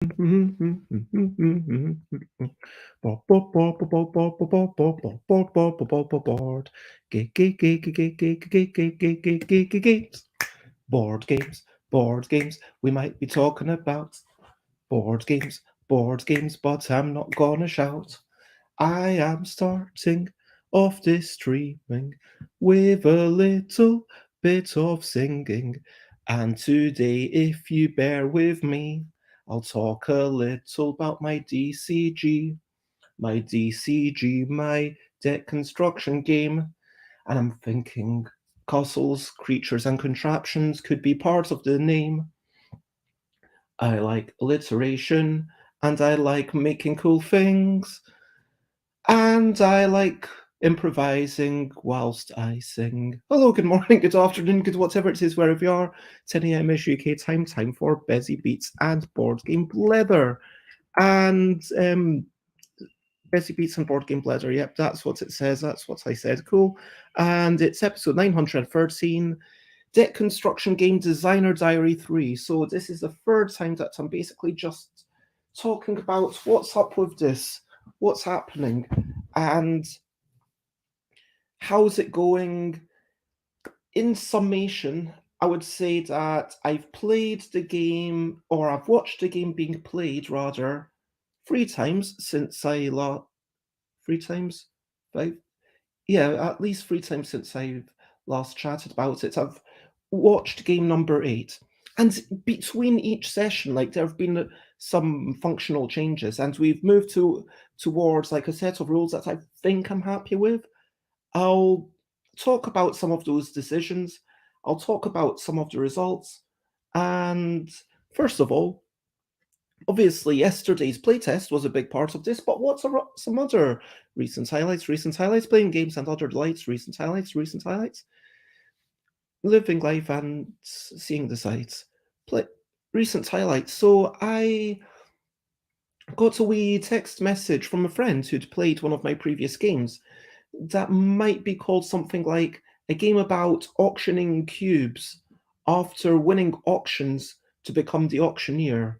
Board games, board games. We might be talking about board games, board games, but I'm not gonna shout. I am starting off this streaming with a little bit of singing. And today, if you bear with me, I'll talk a little about my DCG, my deck construction game. And I'm thinking castles, creatures, and contraptions could be part of the name. I like alliteration, and I like making cool things, and I like improvising whilst I sing. Hello, good morning, good afternoon, good whatever it is, wherever you are. 10 a.m. is UK time, time for Busy Beats and Board Game Leather. And Busy Beats and Board Game Leather, yep, that's what it says, that's what I said, cool. And it's episode 913, Deck Construction Game Designer Diary 3. So this is the third time that I'm basically just talking about what's up with this, what's happening, and how's it going. In summation, I would say that I've played the game, or I've watched the game being played rather, 3 times since I last. 3 times? 5? Yeah, at least 3 times since I've last chatted about it. I've watched game number 8. And between each session, like there have been some functional changes, and we've moved towards like a set of rules that I think I'm happy with. I'll talk about some of those decisions. I'll talk about some of the results. And first of all, obviously, yesterday's playtest was a big part of this, but what's some other recent highlights, playing games and other delights, recent highlights, living life and seeing the sights, recent highlights. So I got a wee text message from a friend who'd played one of my previous games that might be called something like a game about auctioning cubes after winning auctions to become the auctioneer.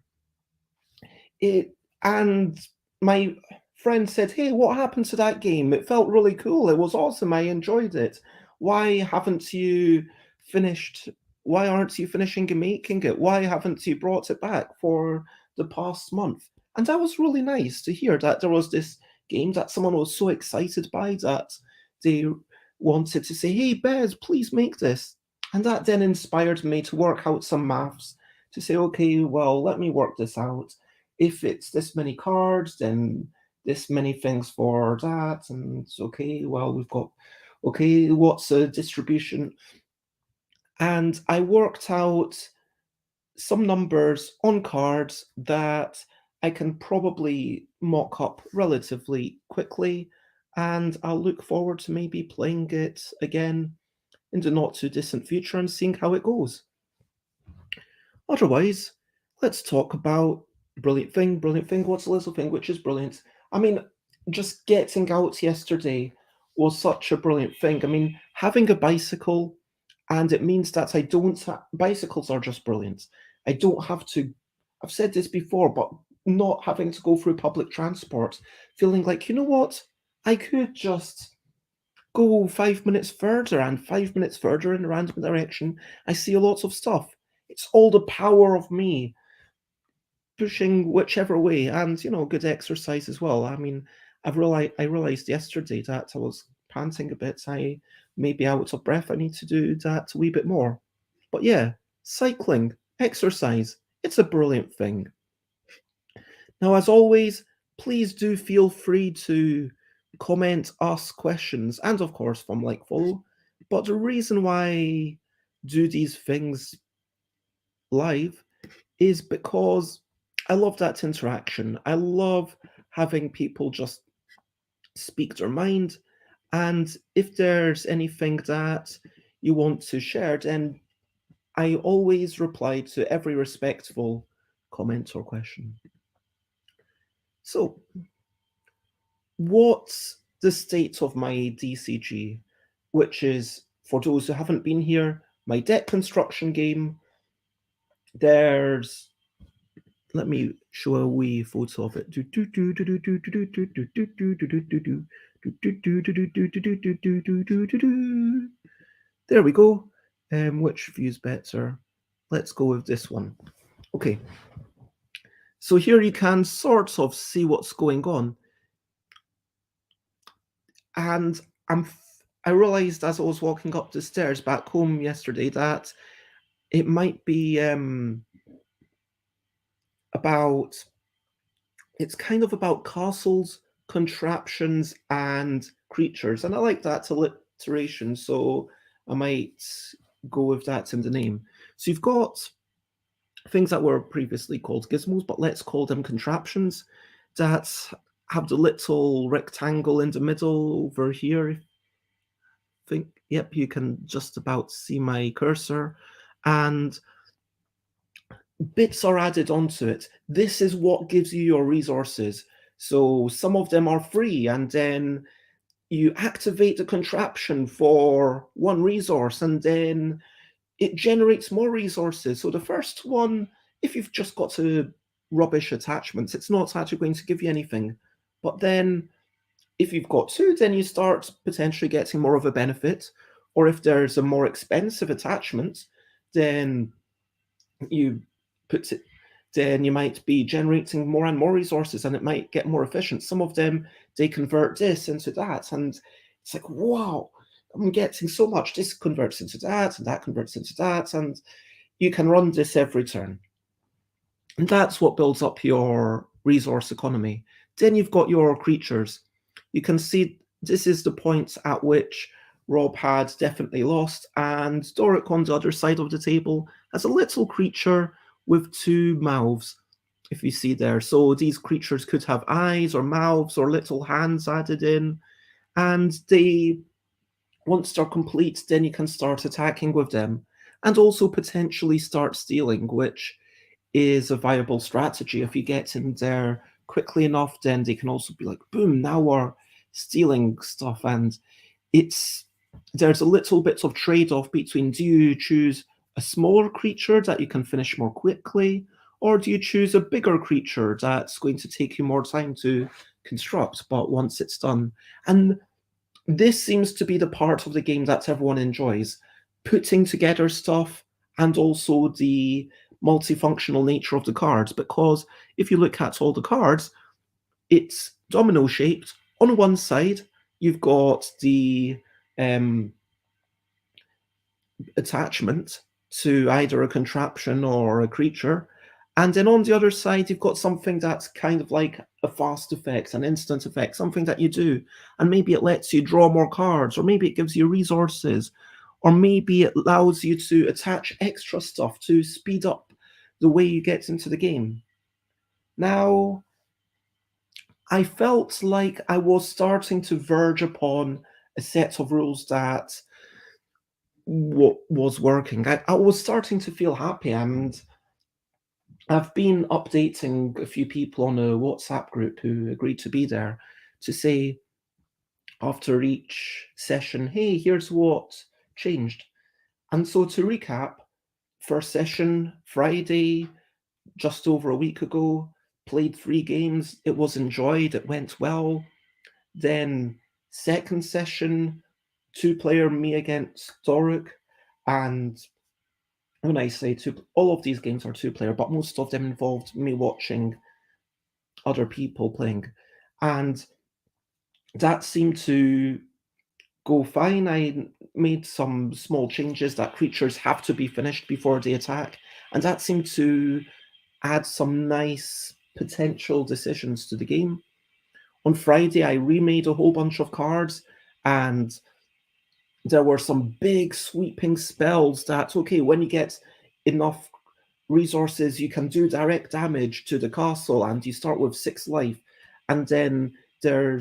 And my friend said, "Hey, what happened to that game? It felt really cool. It was awesome. I enjoyed it. Why haven't you finished? Why aren't you finishing and making it? Why haven't you brought it back for the past month?" And that was really nice to hear that there was this game that someone was so excited by that they wanted to say, "Hey, Bez, please make this." And that then inspired me to work out some maths to say, okay, well, let me work this out. If it's this many cards, then this many things for that. And it's okay, well, we've got, okay, what's the distribution? And I worked out some numbers on cards that I can probably mock up relatively quickly. And I'll look forward to maybe playing it again in the not too distant future and seeing how it goes. Otherwise, let's talk about brilliant thing, what's the little thing, which is brilliant. I mean, just getting out yesterday was such a brilliant thing. I mean, having a bicycle, and it means that I don't, bicycles are just brilliant. I don't have to, I've said this before, but not having to go through public transport, feeling like, you know what, I could just go 5 minutes further and 5 minutes further in a random direction. I see a lot of stuff. It's all the power of me pushing whichever way, and good exercise as well. I mean, I realized yesterday that I was panting a bit. I may be out of breath. I need to do that a wee bit more. But yeah, cycling, exercise, it's a brilliant thing. Now, as always, please do feel free to comment, ask questions, and of course, from like, follow. But the reason why I do these things live is because I love that interaction. I love having people just speak their mind. And if there's anything that you want to share, then I always reply to every respectful comment or question. So, what's the state of my DCG, which is, for those who haven't been here, my deck construction game? There's let me show a wee photo of it. There we go. Which view's better? Let's go with this one. Okay. So here you can sort of see what's going on. And I realized as I was walking up the stairs back home yesterday that it might be about, it's kind of about castles, contraptions, and creatures. And I like that alliteration, so I might go with that in the name. So you've got things that were previously called gizmos, but let's call them contraptions, that have the little rectangle in the middle over here. I think, yep, you can just about see my cursor. And bits are added onto it. This is what gives you your resources. So some of them are free, and then you activate the contraption for one resource, and then it generates more resources. So the first one, if you've just got to rubbish attachments, it's not actually going to give you anything. But then if you've got two, then you start potentially getting more of a benefit. Or if there's a more expensive attachment, then you put it, then you might be generating more and more resources, and it might get more efficient. Some of them, they convert this into that, and it's like, wow, I'm getting so much. This converts into that, and that converts into that, and you can run this every turn. And that's what builds up your resource economy. Then you've got your creatures. You can see this is the point at which Rob had definitely lost, and Doric on the other side of the table has a little creature with two mouths, if you see there. So these creatures could have eyes or mouths or little hands added in, and they, once they're complete, then you can start attacking with them, and also potentially start stealing, which is a viable strategy. If you get in there quickly enough, then they can also be like, boom, now we're stealing stuff. And there's a little bit of trade-off between, do you choose a smaller creature that you can finish more quickly, or do you choose a bigger creature that's going to take you more time to construct, but once it's done? And this seems to be the part of the game that everyone enjoys, putting together stuff, and also the multifunctional nature of the cards, because if you look at all the cards, it's domino shaped. On one side, you've got the attachment to either a contraption or a creature, and then on the other side, you've got something that's kind of like a fast effect, an instant effect, something that you do, and maybe it lets you draw more cards, or maybe it gives you resources, or maybe it allows you to attach extra stuff to speed up the way you get into the game. Now, I felt like I was starting to verge upon a set of rules that was working. I was starting to feel happy, and I've been updating a few people on a WhatsApp group who agreed to be there to say after each session, hey, here's what changed. And so to recap, first session, Friday, just over a week ago, played 3 games. It was enjoyed, it went well. Then second session, 2-player, me against Doric. And when I say two, all of these games are 2-player, but most of them involved me watching other people playing. And that seemed to go fine. I made some small changes that creatures have to be finished before they attack, and that seemed to add some nice potential decisions to the game. On Friday, I remade a whole bunch of cards, and there were some big sweeping spells that, okay, when you get enough resources, you can do direct damage to the castle, and you start with 6 life. And then there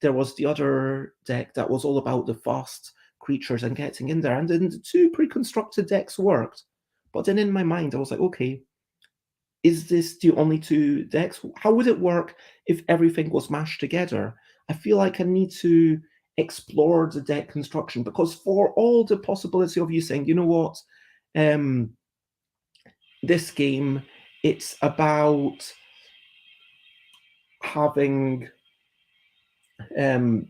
was the other deck that was all about the fast creatures and getting in there. And then the 2 pre-constructed decks worked. But then in my mind, I was like, okay, is this the only 2 decks? How would it work if everything was mashed together? I feel like I need to explore the deck construction, because for all the possibility of you saying, you know what, this game It's about having um,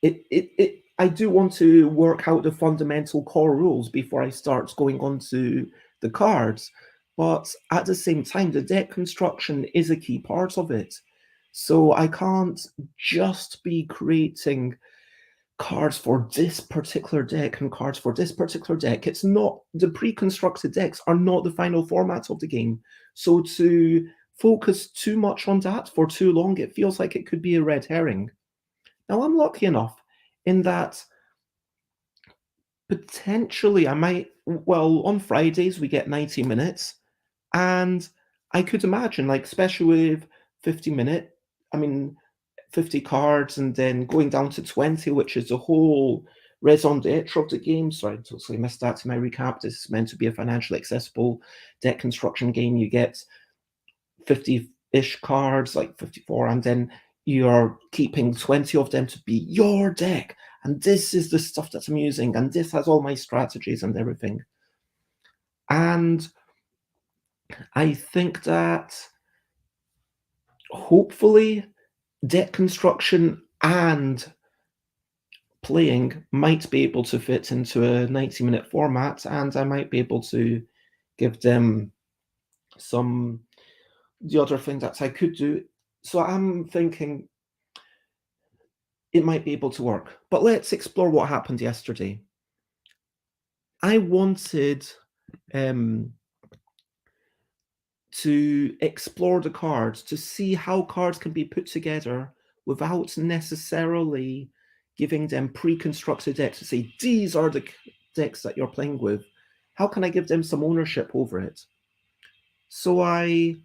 I do want to work out the fundamental core rules before I start going on to the cards. But at the same time, the deck construction is a key part of it. So I can't just be creating cards for this particular deck and cards for this particular deck. It's not, the pre-constructed decks are not the final format of the game. So to focus too much on that for too long, it feels like it could be a red herring. Now, I'm lucky enough in that potentially I might, well, on Fridays we get 90 minutes, and I could imagine, like, especially with 50-minute, I mean, 50 cards and then going down to 20, which is the whole raison d'etre of the game. Sorry, I totally missed that to my recap. This is meant to be a financially accessible deck construction game. You get 50-ish cards, like 54, and then you're keeping 20 of them to be your deck. And this is the stuff that's amusing, and this has all my strategies and everything. And I think that hopefully deck construction and playing might be able to fit into a 90-minute format, and I might be able to give them some, the other thing that I could do. So I'm thinking it might be able to work. But let's explore what happened yesterday. I wanted to explore the cards, to see how cards can be put together without necessarily giving them pre-constructed decks to say, these are the decks that you're playing with. How can I give them some ownership over it? So I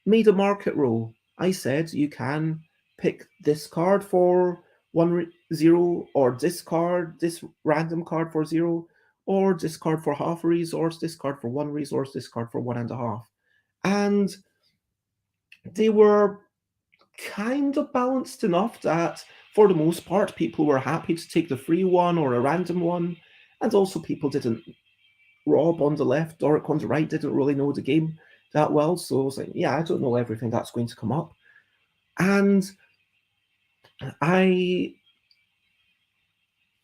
made a market rule. I said you can pick this card for 1-0, or this card, this random card for 0, or this card for half a resource, this card for 1 resource, this card for 1.5. And they were kind of balanced enough that for the most part people were happy to take the free one or a random one, and also people didn't. Rob on the left, Doric on the right didn't really know the game that well, so I was like, yeah, I don't know everything that's going to come up. And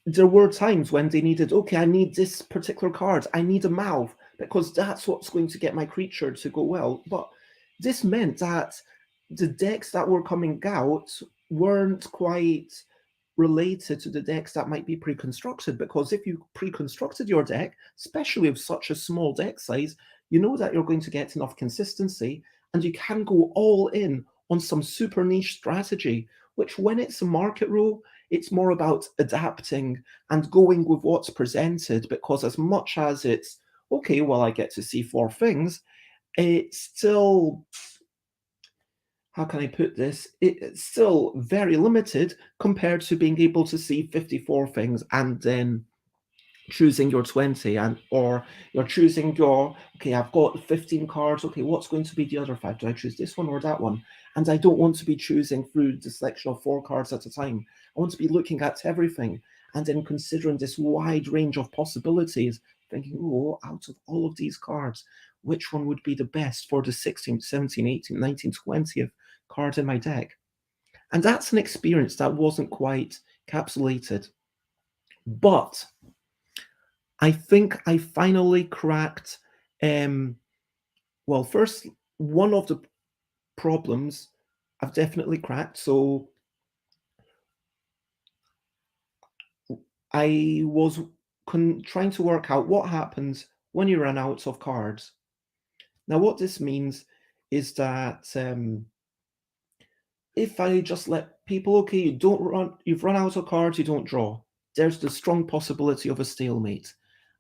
there were times when they needed, okay, I need this particular card, I need a mouth, because that's what's going to get my creature to go well. But this meant that the decks that were coming out weren't quite related to the decks that might be pre-constructed, because if you pre-constructed your deck, especially with such a small deck size, you know that you're going to get enough consistency, and you can go all in on some super niche strategy, which when it's a market rule, it's more about adapting and going with what's presented, because as much as it's, okay, well, I get to see 4 things, it's still, how can I put this? It's still very limited compared to being able to see 54 things and then choosing your 20, and or you're choosing your, okay, I've got 15 cards, okay, what's going to be the other 5? Do I choose this one or that one? And I don't want to be choosing through the selection of 4 cards at a time. I want to be looking at everything and then considering this wide range of possibilities, thinking, oh, out of all of these cards, which one would be the best for the 16th, 17th, 18th, 19th, 20th card in my deck? And that's an experience that wasn't quite capsulated. But I think I finally cracked, well, first, one of the problems I've definitely cracked. So I was trying to work out what happens when you run out of cards. Now, what this means is that if I just let people, okay, you've run out of cards, you don't draw, there's the strong possibility of a stalemate.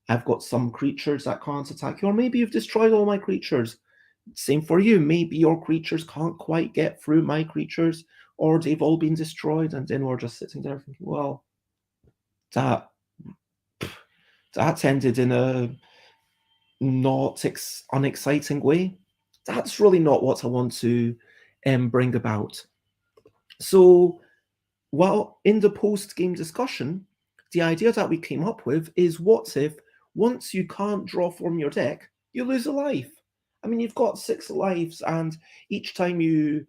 I've got some creatures that can't attack you, or maybe you've destroyed all my creatures. Same for you. Maybe your creatures can't quite get through my creatures, or they've all been destroyed, and then we're just sitting there thinking, well, that ended in a not unexciting way. That's really not what I want to bring about. So, while in the post-game discussion, the idea that we came up with is, what if once you can't draw from your deck, you lose a life? I mean, you've got 6 lives, and each time you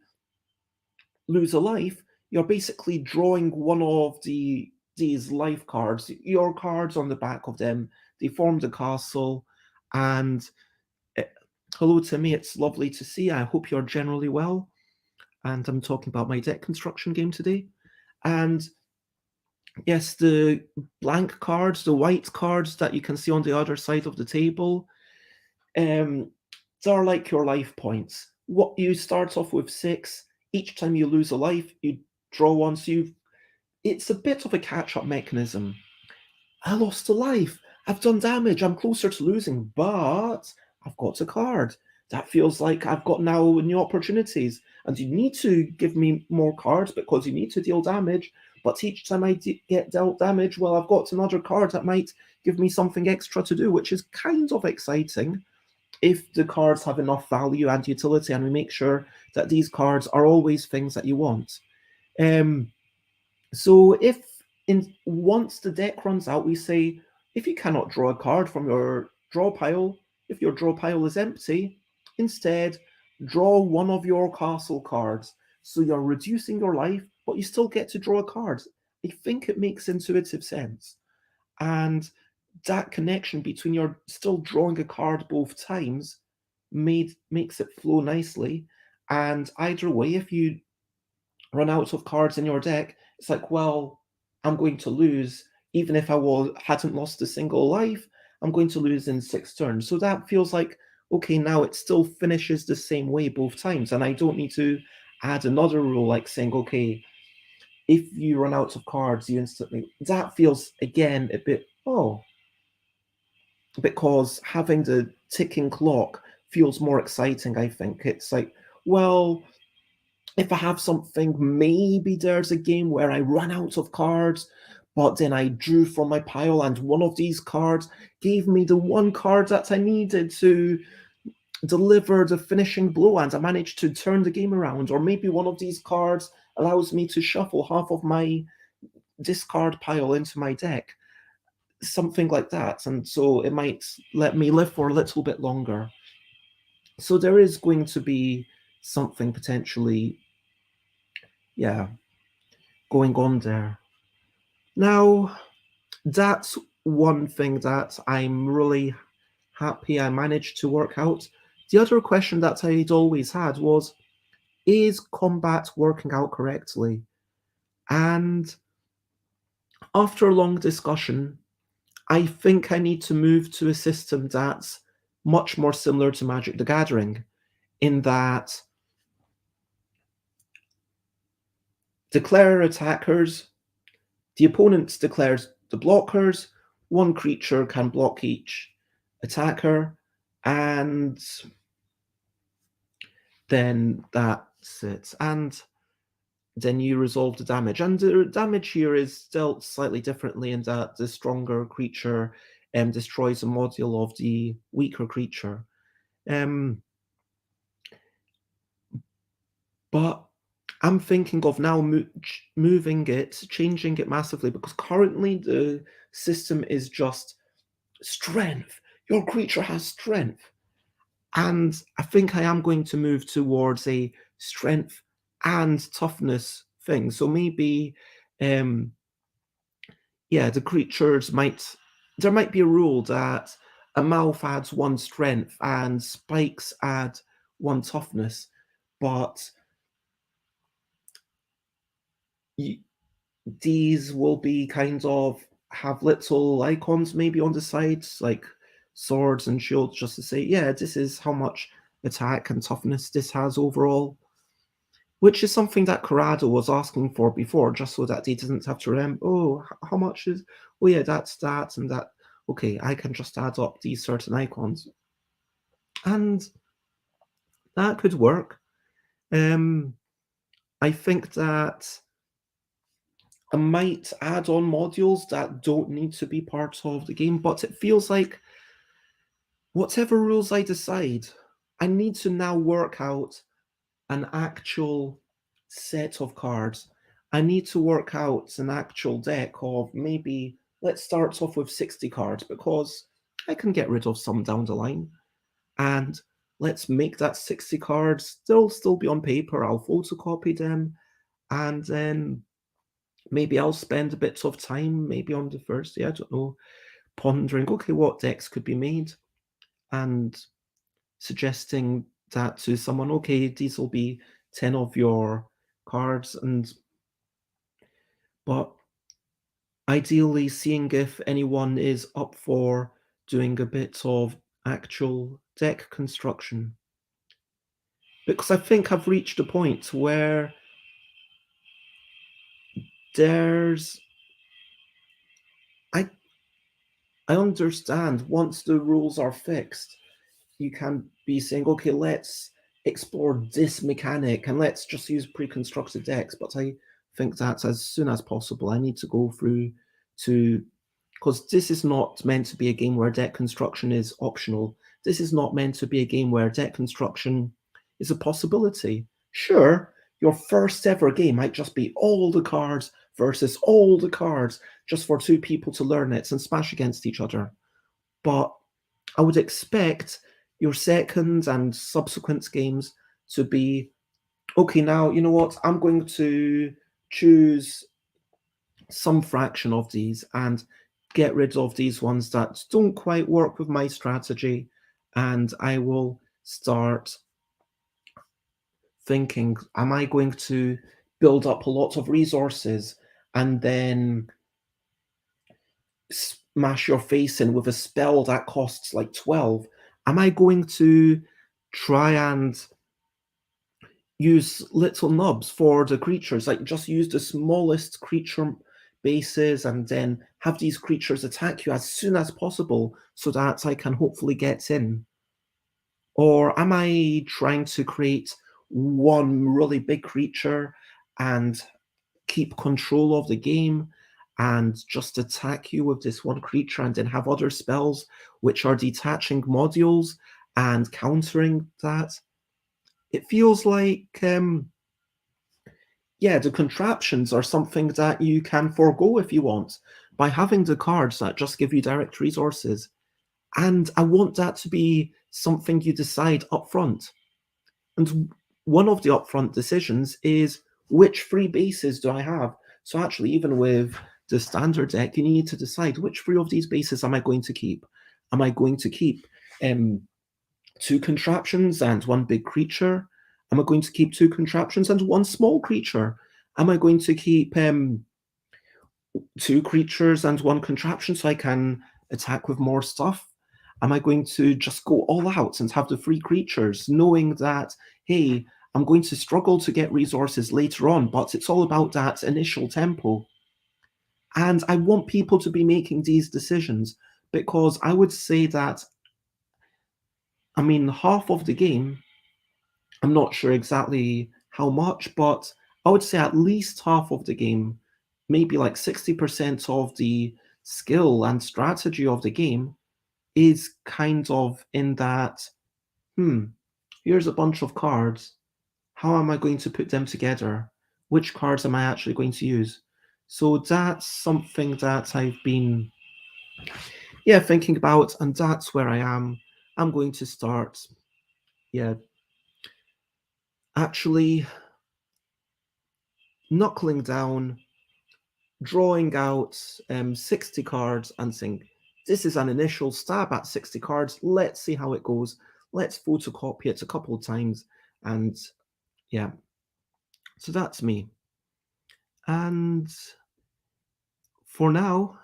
lose a life, you're basically drawing one of these life cards. Your cards on the back of them, they formed a castle, and hello Timmy, it's lovely to see. I hope you're generally well. And I'm talking about my deck construction game today. And yes, the blank cards, the white cards that you can see on the other side of the table, they're like your life points. What you start off with 6. Each time you lose a life, you draw one. So it's a bit of a catch-up mechanism. I lost a life. I've done damage. I'm closer to losing, but I've got a card. That feels like I've got now new opportunities. And you need to give me more cards because you need to deal damage. But each time I get dealt damage, well, I've got another card that might give me something extra to do, which is kind of exciting if the cards have enough value and utility, and we make sure that these cards are always things that you want. So if once the deck runs out, we say, if you cannot draw a card from your draw pile, if your draw pile is empty, instead draw one of your castle cards. So you're reducing your life, but you still get to draw a card. I think it makes intuitive sense. And that connection between you're still drawing a card both times makes it flow nicely. And either way, if you run out of cards in your deck, it's like, well, I'm going to lose. Even if I hadn't lost a single life, I'm going to lose in 6 turns. So that feels like, okay, now it still finishes the same way both times. And I don't need to add another rule like saying, okay, if you run out of cards, you instantly. That feels, again, a bit, because having the ticking clock feels more exciting, I think. It's like, well, if I have something, maybe there's a game where I run out of cards, but then I drew from my pile and one of these cards gave me the one card that I needed to deliver the finishing blow, and I managed to turn the game around. Or maybe one of these cards allows me to shuffle half of my discard pile into my deck. Something like that. And so it might let me live for a little bit longer. So there is going to be something potentially, going on there. Now, that's one thing that I'm really happy I managed to work out. The other question that I'd always had was, is combat working out correctly? And after a long discussion, I think I need to move to a system that's much more similar to Magic the Gathering, in that declare attackers, the opponent declares the blockers, one creature can block each attacker, and then that's it. And then you resolve the damage. And the damage here is dealt slightly differently in that the stronger creature destroys a module of the weaker creature. But I'm thinking of now moving it, changing it massively, because currently the system is just strength. Your creature has strength. And I think I am going to move towards a strength and toughness thing. So maybe, the creatures there might be a rule that a mouth adds 1 strength and spikes add 1 toughness, but these will be kind of have little icons maybe on the sides, like swords and shields, just to say, yeah, this is how much attack and toughness this has overall, which is something that Corrado was asking for before, just so that he doesn't have to remember, how much is, yeah, that's that and that. Okay, I can just add up these certain icons. And that could work. I think that I might add on modules that don't need to be part of the game, but it feels like whatever rules I decide, I need to now work out an actual set of cards. I need to work out an actual deck of maybe, let's start off with 60 cards, because I can get rid of some down the line. And let's make that 60 cards still be on paper. I'll photocopy them, and then maybe I'll spend a bit of time, maybe on the first day, I don't know, pondering, okay, what decks could be made, and suggesting that to someone, okay, these will be 10 of your cards, but ideally seeing if anyone is up for doing a bit of actual deck construction. Because I think I've reached a point where there's I I understand once the rules are fixed, you can be saying, okay, let's explore this mechanic and let's just use pre-constructed decks. But I think that as soon as possible, I need to go through to, because this is not meant to be a game where deck construction is optional. This is not meant to be a game where deck construction is a possibility. Sure, your first ever game might just be all the cards versus all the cards just for two people to learn it and smash against each other. But I would expect your second and subsequent games to be, okay, now, you know what? I'm going to choose some fraction of these and get rid of these ones that don't quite work with my strategy. And I will start thinking, am I going to build up a lot of resources and then smash your face in with a spell that costs like 12? Am I going to try and use little nubs for the creatures, like just use the smallest creature bases and then have these creatures attack you as soon as possible so that I can hopefully get in? Or am I trying to create one really big creature and keep control of the game and just attack you with this one creature and then have other spells which are detaching modules and countering that? It feels like, yeah, the contraptions are something that you can forego if you want by having the cards that just give you direct resources. And I want that to be something you decide up front. And one of the upfront decisions is, which free bases do I have? So actually, even with the standard deck, you need to decide, which three of these bases am I going to keep? Am I going to keep two contraptions and one big creature? Am I going to keep two contraptions and one small creature? Am I going to keep two creatures and one contraption so I can attack with more stuff? Am I going to just go all out and have the three creatures, knowing that, hey, I'm going to struggle to get resources later on, but it's all about that initial tempo? And I want people to be making these decisions, because I would say that, I mean, half of the game, I'm not sure exactly how much, but I would say at least half of the game, maybe like 60% of the skill and strategy of the game is kind of in that, hmm, here's a bunch of cards. How am I going to put them together? Which cards am I actually going to use? So that's something that I've been, yeah, thinking about, and that's where I am. I'm going to start, yeah, actually knuckling down, drawing out 60 cards and saying, this is an initial stab at 60 cards. Let's see how it goes. Let's photocopy it a couple of times. And yeah, so that's me. And for now,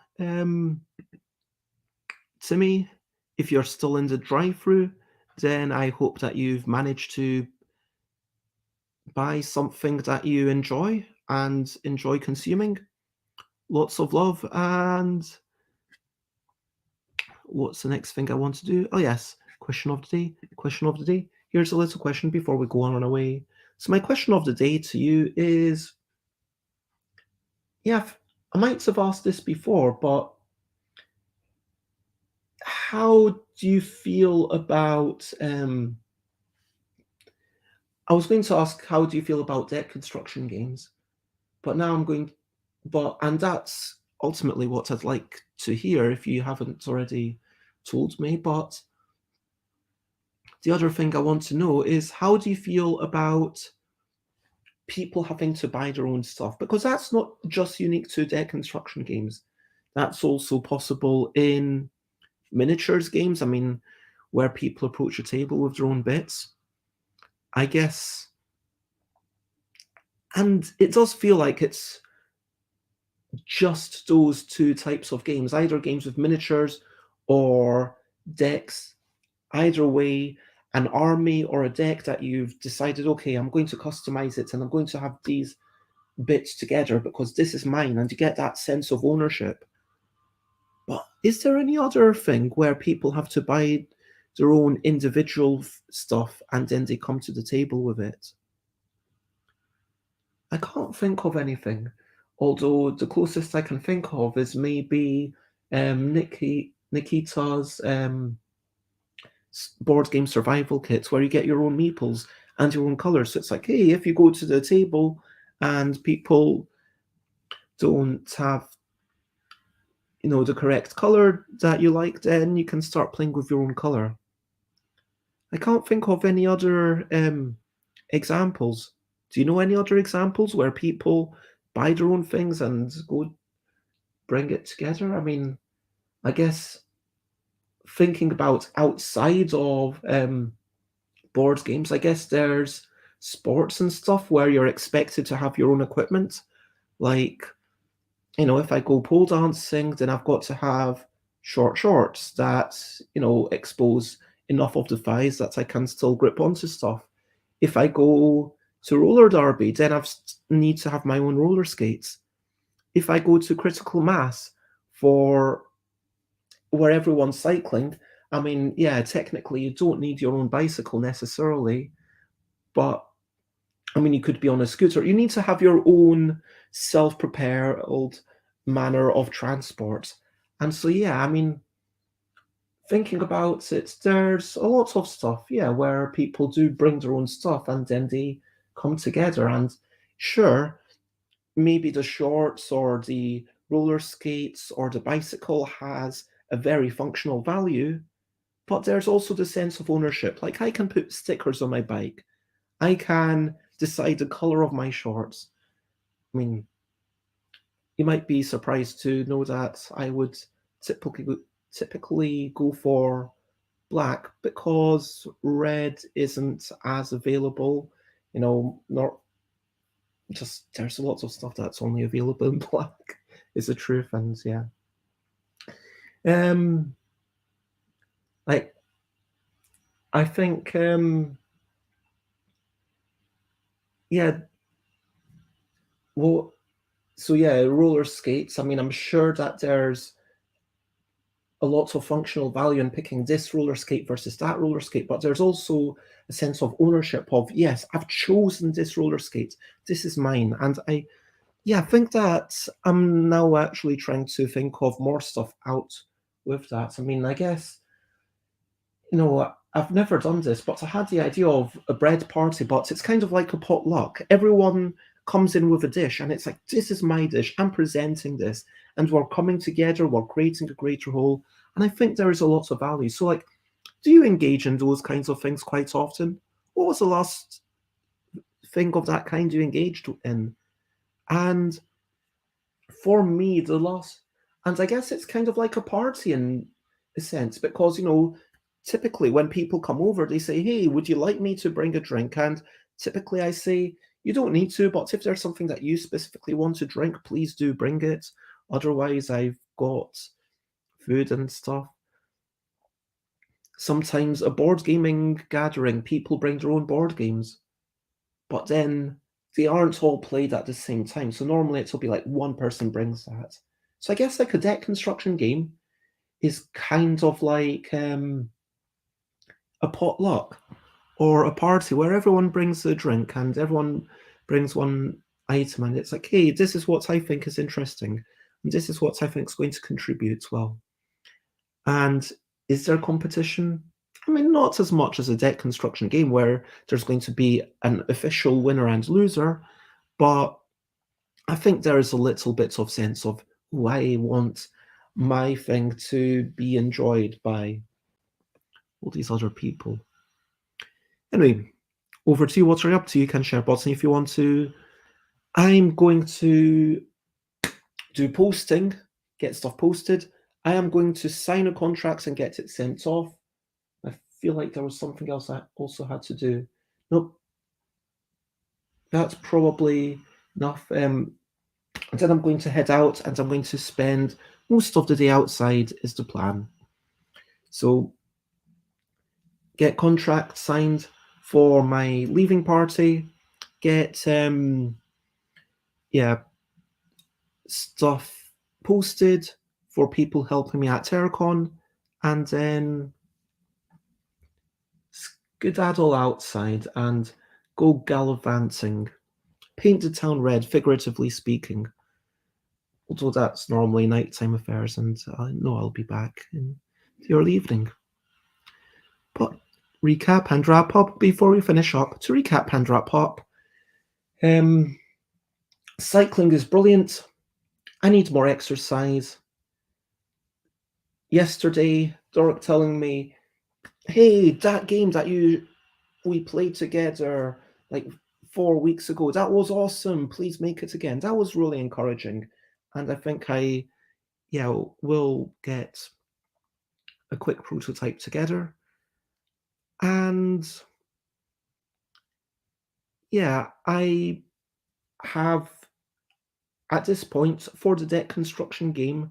Timmy, if you're still in the drive-through, then I hope that you've managed to buy something that you enjoy and enjoy consuming. Lots of love. And what's the next thing I want to do? Oh, yes, question of the day. Question of the day. Here's a little question before we go on our way. So, my question of the day to you is, yeah, I might have asked this before, but how do you feel about? I was going to ask, how do you feel about deck construction games? But now I'm going, and that's ultimately what I'd like to hear if you haven't already told me. But the other thing I want to know is, how do you feel about people having to buy their own stuff? Because that's not just unique to deck construction games. That's also possible in miniatures games. I mean, where people approach a table with their own bits. I guess, and it does feel like it's just those two types of games, either games with miniatures or decks. Either way, an army or a deck that you've decided, okay, I'm going to customize it and I'm going to have these bits together because this is mine, and you get that sense of ownership. But is there any other thing where people have to buy their own individual stuff and then they come to the table with it? I can't think of anything, although the closest I can think of is maybe Nikita's board game survival kits, where you get your own meeples and your own colors. So it's like, hey, if you go to the table and people don't have, the correct color that you like, then you can start playing with your own color. I can't think of any other examples. Do you know any other examples where people buy their own things and go bring it together? I mean, I guess thinking about outside of board games, I guess there's sports and stuff where you're expected to have your own equipment. Like, if I go pole dancing, then I've got to have short shorts that, expose enough of the thighs that I can still grip onto stuff. If I go to roller derby, then I need to have my own roller skates. If I go to critical mass for where everyone's cycling, I mean, yeah, technically you don't need your own bicycle necessarily, but I mean, you could be on a scooter. You need to have your own self-propelled manner of transport. And so, yeah, I mean, thinking about it, there's a lot of stuff, yeah, where people do bring their own stuff and then they come together. And sure, maybe the shorts or the roller skates or the bicycle has a very functional value, but there's also the sense of ownership. Like, I can put stickers on my bike. I can decide the color of my shorts. I mean, you might be surprised to know that I would typically go for black because red isn't as available. Not just, there's lots of stuff that's only available in black, is the truth, and yeah. Like, I think yeah, well, so yeah, roller skates. I mean, I'm sure that there's a lot of functional value in picking this roller skate versus that roller skate, but there's also a sense of ownership of, yes, I've chosen this roller skate. This is mine. And I think that I'm now actually trying to think of more stuff out with that. I mean, I guess, I've never done this, but I had the idea of a bread party, but it's kind of like a potluck. Everyone comes in with a dish, and it's like, this is my dish. I'm presenting this, and we're coming together. We're creating a greater whole, and I think there is a lot of value. So, like, do you engage in those kinds of things quite often? What was the last thing of that kind you engaged in? And for me, and I guess it's kind of like a party in a sense, because, typically when people come over, they say, hey, would you like me to bring a drink? And typically I say, you don't need to, but if there's something that you specifically want to drink, please do bring it. Otherwise, I've got food and stuff. Sometimes a board gaming gathering, people bring their own board games, but then they aren't all played at the same time. So normally it'll be like one person brings that. So I guess like a deck construction game is kind of like a potluck or a party where everyone brings a drink and everyone brings one item, and it's like, hey, this is what I think is interesting, and this is what I think is going to contribute well. And is there competition? I mean, not as much as a deck construction game where there's going to be an official winner and loser, but I think there is a little bit of sense of, oh, I want my thing to be enjoyed by all these other people. Anyway, over to you. What are you up to? You can share button if you want to. I'm going to do posting, get stuff posted. I am going to sign a contract and get it sent off. I feel like there was something else I also had to do. Nope, that's probably enough. And then I'm going to head out and I'm going to spend most of the day outside is the plan. So get contract signed for my leaving party, get stuff posted for people helping me at Terracon, and then skedaddle outside and go gallivanting. Paint the town red, figuratively speaking. Although that's normally nighttime affairs, and I know I'll be back in the early evening. But recap and wrap up before we finish up. To recap and wrap up, cycling is brilliant. I need more exercise. Yesterday, Dork telling me, hey, that game that we played together like 4 weeks ago, that was awesome. Please make it again. That was really encouraging. And I think I will get a quick prototype together. And I have, at this point, for the deck construction game,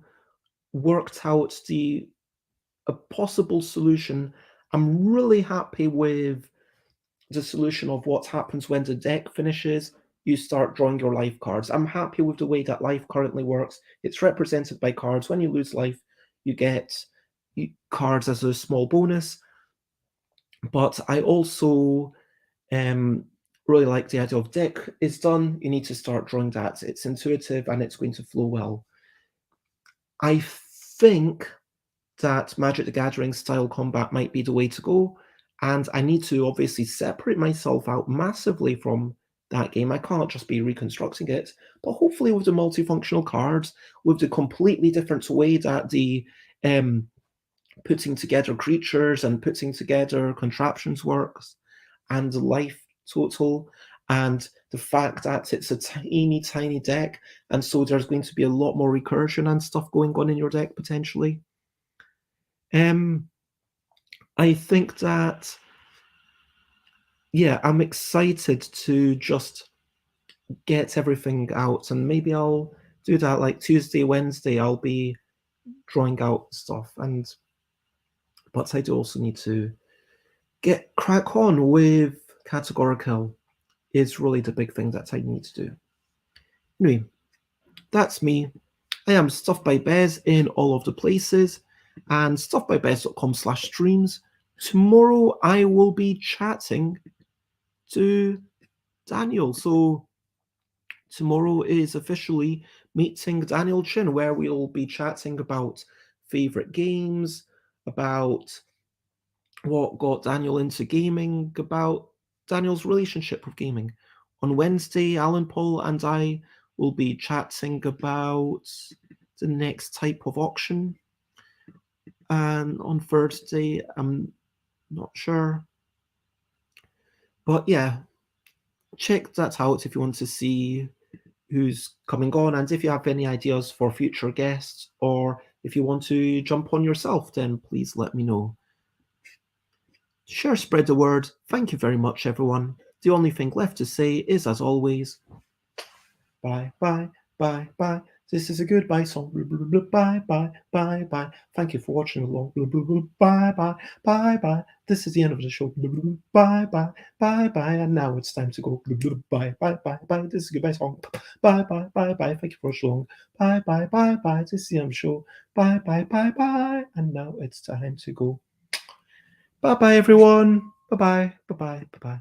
worked out a possible solution. I'm really happy with the solution of what happens when the deck finishes. You start drawing your life cards. I'm happy with the way that life currently works. It's represented by cards. When you lose life, you get cards as a small bonus. But I also really like the idea of deck is done. You need to start drawing that. It's intuitive and it's going to flow well. I think that Magic the Gathering style combat might be the way to go. And I need to obviously separate myself out massively from that game. I can't just be reconstructing it, but hopefully with the multifunctional cards, with the completely different way that the putting together creatures and putting together contraptions works, and the life total, and the fact that it's a tiny, tiny deck, and so there's going to be a lot more recursion and stuff going on in your deck potentially. I think that, I'm excited to just get everything out, and maybe I'll do that like Tuesday, Wednesday. I'll be drawing out stuff, but I do also need to get crack on with categorical. Is really the big thing that I need to do. Anyway, that's me. I am Stuff by Bez in all of the places, and stuffbybez.com/streams. Tomorrow I will be chatting to Daniel. So tomorrow is officially meeting Daniel Chin, where we'll be chatting about favorite games, about what got Daniel into gaming, about Daniel's relationship with gaming. On Wednesday, Alan Paul and I will be chatting about the next type of auction. And on Thursday, I'm not sure. But check that out if you want to see who's coming on, and if you have any ideas for future guests, or if you want to jump on yourself, then please let me know. Share, spread the word. Thank you very much, everyone. The only thing left to say is, as always, bye, bye, bye, bye. This is a goodbye song. Bye, bye, bye, bye. Thank you for watching along. Bye, bye, bye, bye. This is the end of the show. Bye, bye, bye, bye. And now it's time to go. Bye, bye, bye, bye. This is a goodbye song. Bye, bye, bye, bye. Thank you for watching along. Bye, bye, bye, bye. This is the end of the show. Bye, bye, bye, bye. And now it's time to go. Bye, bye, everyone. Bye, bye, bye, bye, bye, bye.